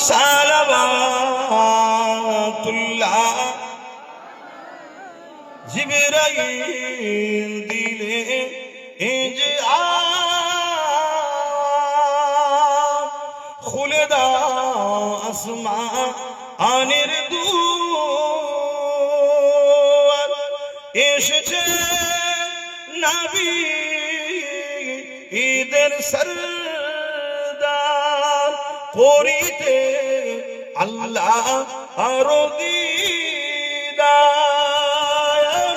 সালাওয়াতুল্লাহ জিবরাইল দিলে যে খুলে দাও আসমানের দুয়ার এসেছে নবী ঈদের সরদার করিতে আল্লাহ আরো দিদার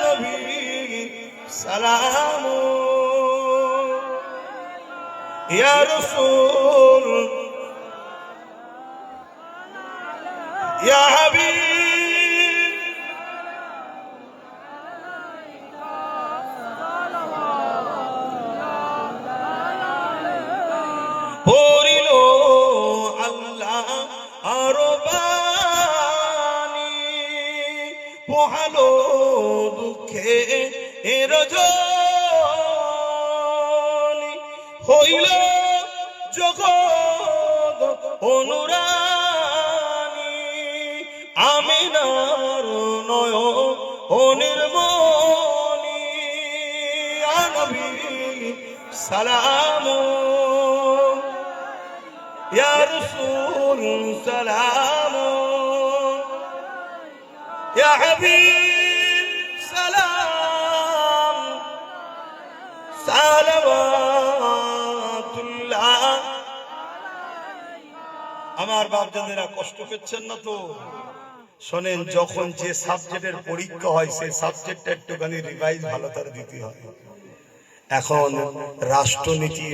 নবী সালাম ইয়া রাসূল ইয়া হাবিব পড়িল আল্লাহ আরো বাণী পোহালো দুঃখে রজনী হইল জগৎ অনুরানী আমিনার নয়নের মনি ইয়া নবী সালাম ইয়া রাসূল সালাম ইয়া হাবিব সালাম সালাওয়াতুল্লাহ। আমার বাপজানেরা কষ্ট পেচ্ছেন না তো? শোনেন, যখন যে সাবজেক্টের পরীক্ষা হয় সেই সাবজেক্টটা একটুখানি রিভাইজ ভালো করে দিতে হয়। এখন রাষ্ট্রনীতি